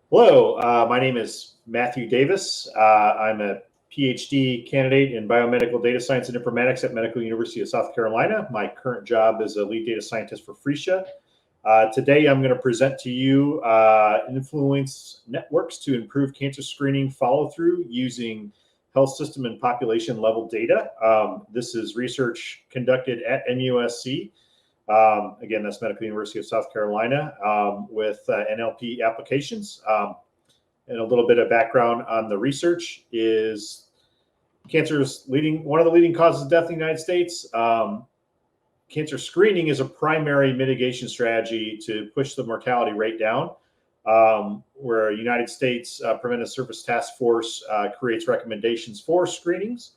Hello, my name is Matthew Davis. I'm a PhD candidate in biomedical data science and informatics at Medical University of South Carolina. My current job is a lead data scientist for Freesia. Today, I'm going to present to you influence networks to improve cancer screening follow-through using health system and population level data. This is research conducted at MUSC. Again, that's Medical University of South Carolina with NLP applications. And a little bit of background on the research is cancer is one of the leading causes of death in the United States. Cancer screening is a primary mitigation strategy to push the mortality rate down, where United States Preventive Services Task Force creates recommendations for screenings.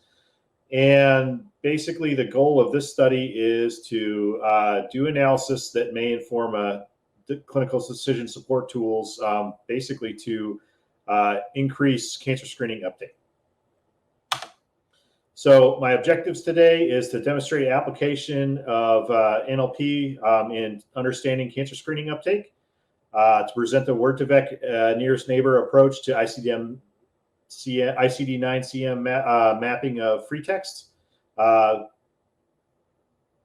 And basically, the goal of this study is to do analysis that may inform clinical decision support tools, basically to increase cancer screening uptake. So my objectives today is to demonstrate application of NLP in understanding cancer screening uptake, to present the Word2Vec nearest neighbor approach to ICD-9-CM mapping of free text,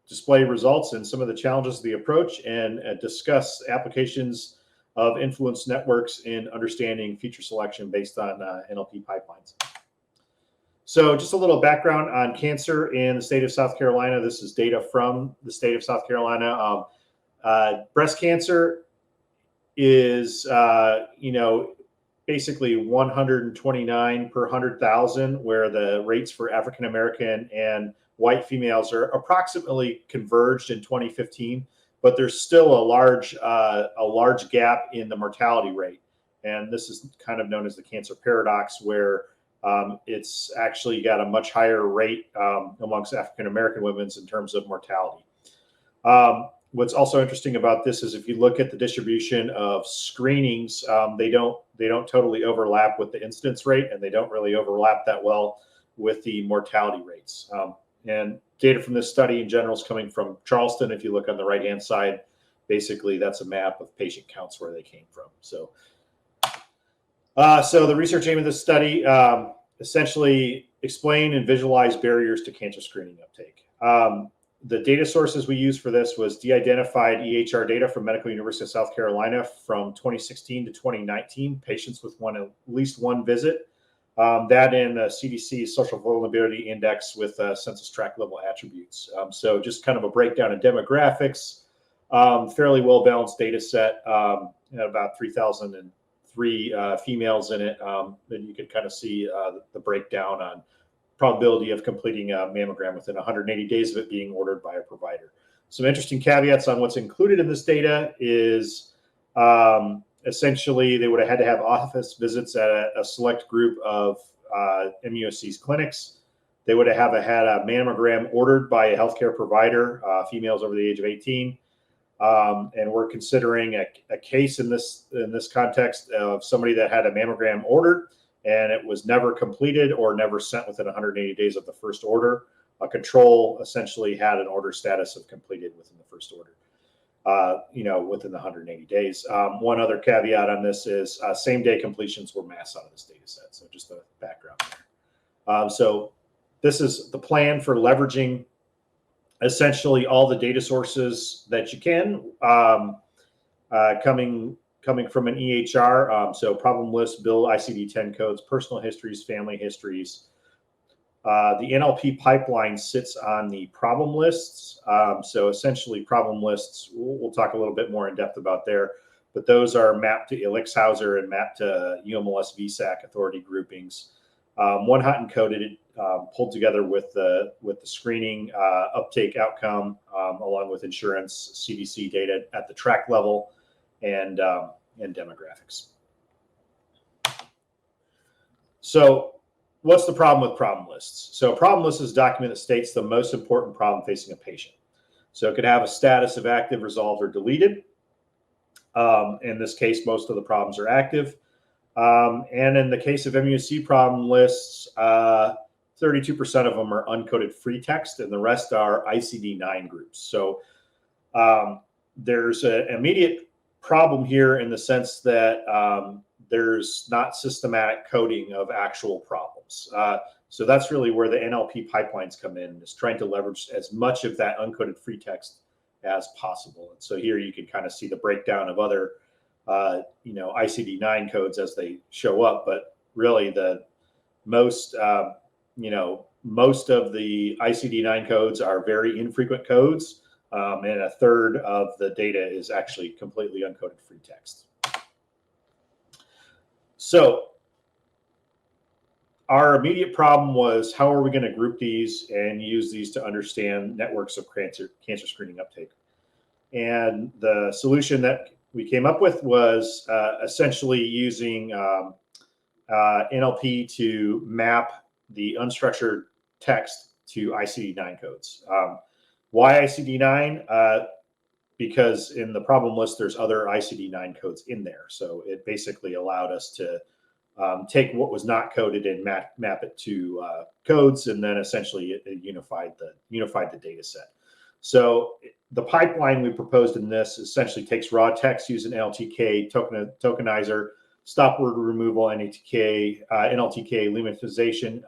display results and some of the challenges of the approach, and discuss applications of influence networks in understanding feature selection based on NLP pipelines. So just a little background on cancer in the state of South Carolina. This is data from the state of South Carolina. Breast cancer is, basically 129 per 100,000, where the rates for African American and white females are approximately converged in 2015, but there's still a large gap in the mortality rate. And this is kind of known as the cancer paradox, where it's actually got a much higher rate amongst African American women in terms of mortality. What's also interesting about this is if you look at the distribution of screenings, they don't totally overlap with the incidence rate, and they don't really overlap that well with the mortality rates. And data from this study in general is coming from Charleston. If you look on the right-hand side, basically that's a map of patient counts where they came from. So the research aim of this study, essentially explain and visualize barriers to cancer screening uptake. The data sources we used for this was de-identified EHR data from Medical University of South Carolina from 2016 to 2019, patients with at least one visit. That in CDC's Social Vulnerability Index with census tract level attributes. So just kind of a breakdown of demographics, fairly well-balanced data set, about 3,003 females in it. Then you could kind of see the breakdown on probability of completing a mammogram within 180 days of it being ordered by a provider. Some interesting caveats on what's included in this data is essentially they would have had to have office visits at a select group of MUSC's clinics. They would have had a mammogram ordered by a healthcare provider, females over the age of 18. And we're considering a case in this context of somebody that had a mammogram ordered and it was never completed or never sent within 180 days of the first order. A control essentially had an order status of completed within the first order, within the 180 days. One other caveat on this is same-day completions were masked out of this data set. So just the background there. So this is the plan for leveraging essentially all the data sources that you can coming from an EHR, so problem list, bill, ICD-10 codes, personal histories, family histories. The NLP pipeline sits on the problem lists. So essentially problem lists, we'll talk a little bit more in depth about there, but those are mapped to Elixhauser and mapped to UMLS VSAC authority groupings. One hot and coded, pulled together with the screening uptake outcome, along with insurance, CDC data at the tract level, and demographics. So what's the problem with problem lists? So a problem list is a document that states the most important problem facing a patient. So it could have a status of active, resolved, or deleted. In this case, most of the problems are active. And in the case of MUSC problem lists, 32% of them are uncoded free text, and the rest are ICD-9 groups. So there's an immediate problem here in the sense that there's not systematic coding of actual problems. So that's really where the NLP pipelines come in, is trying to leverage as much of that uncoded free text as possible. And so here you can kind of see the breakdown of other, ICD-9 codes as they show up. But really, the most of the ICD-9 codes are very infrequent codes, and a third of the data is actually completely uncoded free text. So our immediate problem was, how are we going to group these and use these to understand networks of cancer screening uptake? And the solution that we came up with was essentially using NLP to map the unstructured text to ICD-9 codes. Why ICD-9? Because in the problem list, there's other ICD-9 codes in there. So it basically allowed us to take what was not coded and map it to codes, and then essentially it unified the data set. So the pipeline we proposed in this essentially takes raw text using NLTK tokenizer, stop word removal, NLTK lemmatization,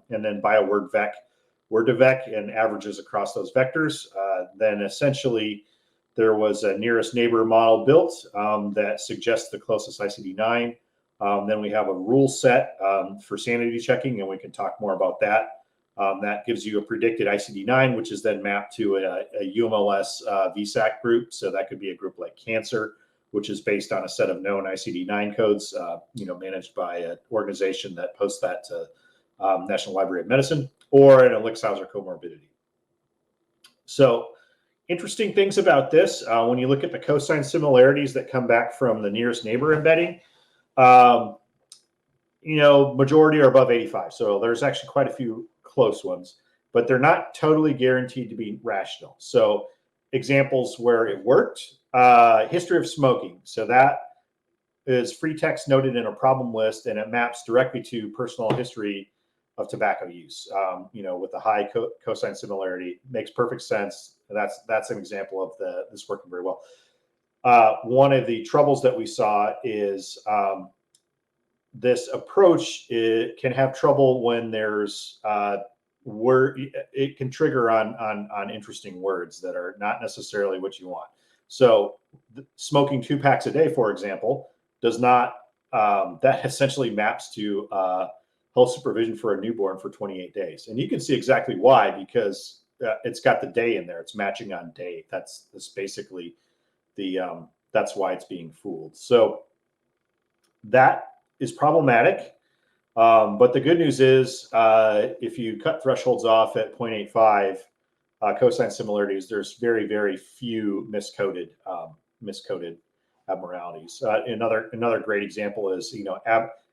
and then bioword word to vec, and averages across those vectors. Then essentially there was a nearest neighbor model built that suggests the closest ICD-9. Then we have a rule set for sanity checking, and we can talk more about that. That gives you a predicted ICD-9, which is then mapped to a UMLS VSAC group. So that could be a group like cancer, which is based on a set of known ICD-9 codes, managed by an organization that posts that to National Library of Medicine, or an Elixhauser comorbidity. So interesting things about this, when you look at the cosine similarities that come back from the nearest neighbor embedding, majority are above 85. So there's actually quite a few close ones, but they're not totally guaranteed to be rational. So examples where it worked, history of smoking. So that is free text noted in a problem list, and it maps directly to personal history of tobacco use, with a high cosine similarity. Makes perfect sense. That's an example of this working very well. One of the troubles that we saw is this approach, it can have trouble when there's it can trigger on interesting words that are not necessarily what you want. So smoking 2 packs a day, for example, does not, that essentially maps to health supervision for a newborn for 28 days. And you can see exactly why, because it's got the day in there. It's matching on day. That's basically that's why it's being fooled. So that is problematic. But the good news is, if you cut thresholds off at 0.85 cosine similarities, there's very, very few miscoded abnormalities. Another great example is,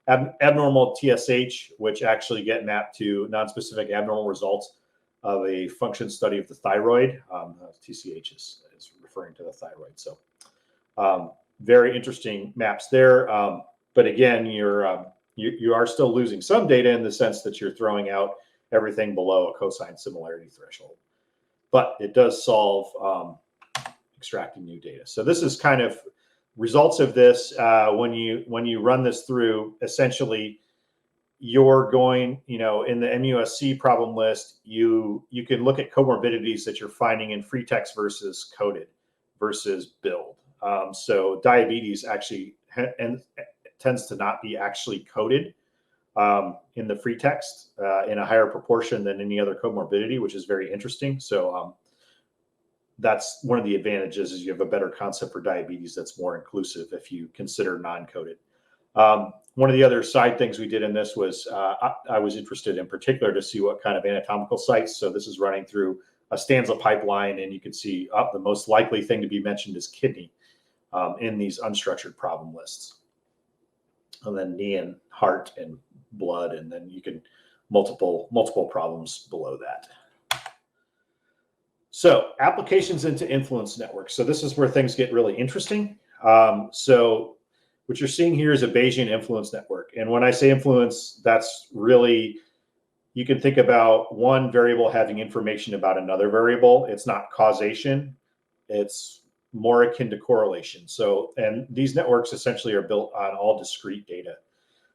abnormal TSH, which actually get mapped to nonspecific abnormal results of a function study of the thyroid. TCH is referring to the thyroid. So very interesting maps there. But again, you are still losing some data in the sense that you're throwing out everything below a cosine similarity threshold. But it does solve extracting new data. So this is kind of results of this. When you run this through, essentially, you're going, in the MUSC problem list, you can look at comorbidities that you're finding in free text versus coded versus billed. So diabetes actually tends to not be actually coded in the free text in a higher proportion than any other comorbidity, which is very interesting. So that's one of the advantages, is you have a better concept for diabetes that's more inclusive if you consider non-coded. One of the other side things we did in this was I was interested in particular to see what kind of anatomical sites. So this is running through a Stanza pipeline, and you can see the most likely thing to be mentioned is kidney in these unstructured problem lists. And then knee and heart and blood, and then you can multiple problems below that. So applications into influence networks. So this is where things get really interesting. So what you're seeing here is a Bayesian influence network. And when I say influence, that's really, you can think about one variable having information about another variable. It's not causation. It's more akin to correlation. So, and these networks essentially are built on all discrete data.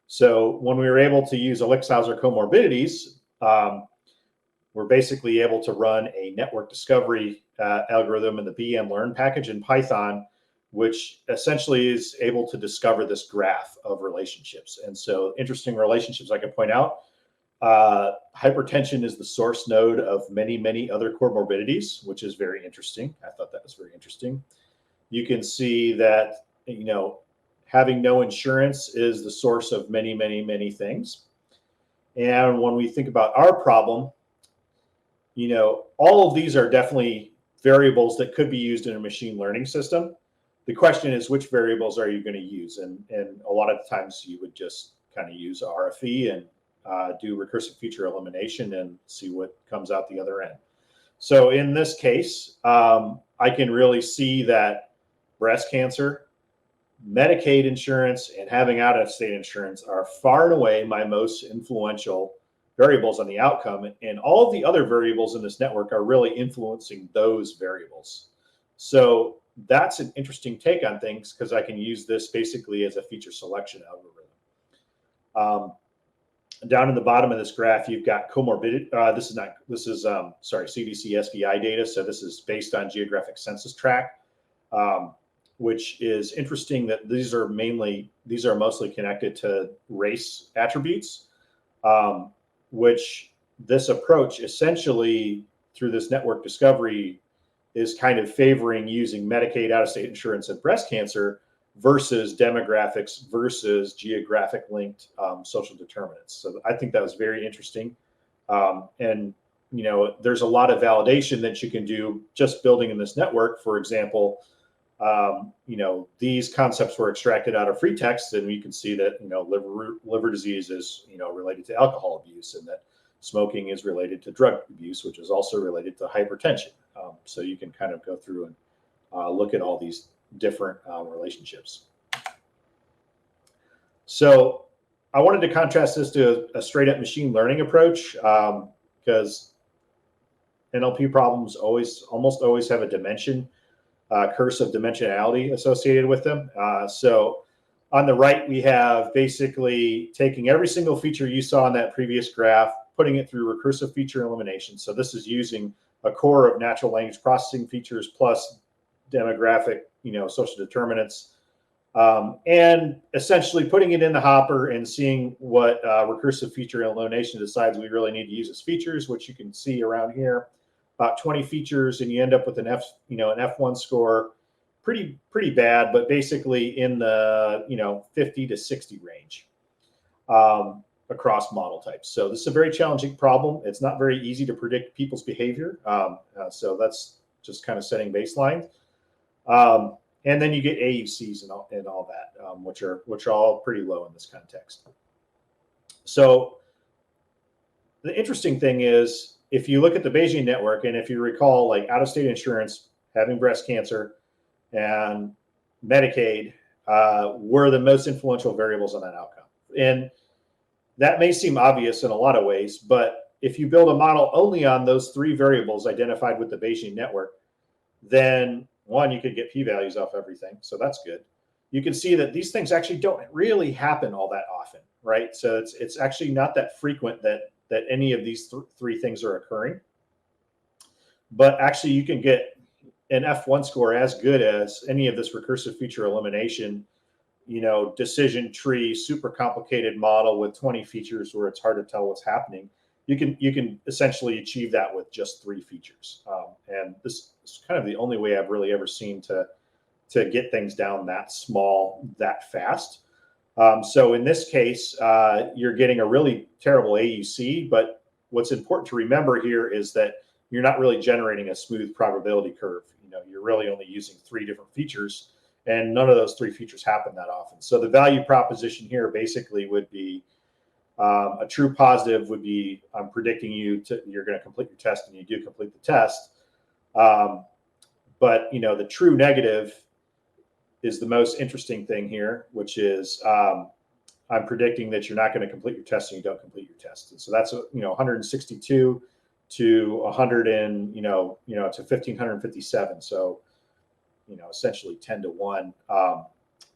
So when we were able to use Elixhauser comorbidities, we're basically able to run a network discovery algorithm in the BM-learn package in Python, which essentially is able to discover this graph of relationships. And so interesting relationships I can point out. Hypertension is the source node of many, many other comorbidities, which is very interesting. I thought that was very interesting. You can see that, having no insurance is the source of many, many, many things. And when we think about our problem, all of these are definitely variables that could be used in a machine learning system. The question is, which variables are you going to use? And a lot of times you would just kind of use RFE and do recursive feature elimination and see what comes out the other end. So in this case, I can really see that breast cancer, Medicaid insurance, and having out-of-state insurance are far and away my most influential variables on the outcome. And all of the other variables in this network are really influencing those variables. So that's an interesting take on things because I can use this basically as a feature selection algorithm. Down in the bottom of this graph, you've got comorbidity. This is CDC SVI data. So this is based on geographic census tract, which is interesting that these are mostly connected to race attributes, which this approach essentially through this network discovery is kind of favoring using Medicaid, out-of-state insurance, and breast cancer versus demographics versus geographic linked social determinants. So I think that was very interesting. And, there's a lot of validation that you can do just building in this network. For example, these concepts were extracted out of free text, and you can see that, liver disease is, related to alcohol abuse, and that smoking is related to drug abuse, which is also related to hypertension. So you can kind of go through and look at all these different relationships. So I wanted to contrast this to a straight up machine learning approach because NLP problems almost always have a dimension, curse of dimensionality associated with them. So on the right, we have basically taking every single feature you saw in that previous graph, putting it through recursive feature elimination. So this is using a core of natural language processing features plus demographic, social determinants, and essentially putting it in the hopper and seeing what recursive feature elimination decides we really need to use as features, which you can see around here, about 20 features, and you end up with an F1 score, pretty bad, but basically in the 50 to 60 range across model types. So this is a very challenging problem. It's not very easy to predict people's behavior. So that's just kind of setting baseline. And then you get AUCs and all that, which are all pretty low in this context. So the interesting thing is, if you look at the Bayesian network, and if you recall, like out-of-state insurance, having breast cancer, and Medicaid were the most influential variables on that outcome. And that may seem obvious in a lot of ways, but if you build a model only on those three variables identified with the Bayesian network, then one, you could get p-values off everything. So that's good. You can see that these things actually don't really happen all that often, right? So it's actually not that frequent that any of these three things are occurring. But actually you can get an F1 score as good as any of this recursive feature elimination, decision tree, super complicated model with 20 features where it's hard to tell what's happening. You can essentially achieve that with just 3 features. And this is kind of the only way I've really ever seen to get things down that small, that fast. So in this case, you're getting a really terrible AUC, but what's important to remember here is that you're not really generating a smooth probability curve. You're really only using 3 different features, and none of those 3 features happen that often. So the value proposition here basically would be a true positive would be I'm predicting you're going to complete your test, and you do complete the test. But the true negative is the most interesting thing here, which is I'm predicting that you're not going to complete your test and you don't complete your test. And so that's 162 to 100 and to 1557. So essentially 10 to 1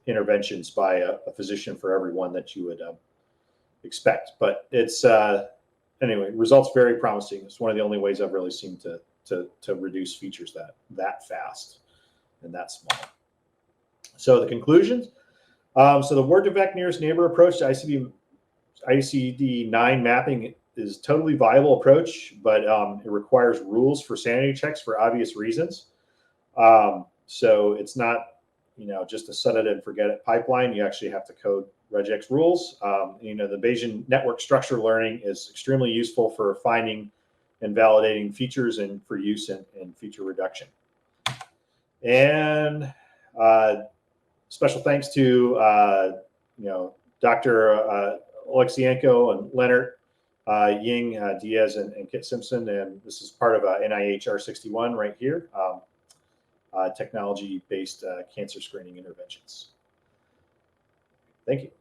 interventions by a physician for every one that you would expect. But it's anyway, results very promising. It's one of the only ways I've really seen to reduce features that fast and that small. So the conclusions. So the word to vec nearest neighbor approach to ICD-9 mapping is a totally viable approach, but it requires rules for sanity checks for obvious reasons. So it's not, just a set it and forget it pipeline. You actually have to code regex rules. The Bayesian network structure learning is extremely useful for finding and validating features and for use in feature reduction. And special thanks to Dr. Oleksienko and Leonard Ying, Diaz, and Kit Simpson. And this is part of NIH R61 right here, technology-based cancer screening interventions. Thank you.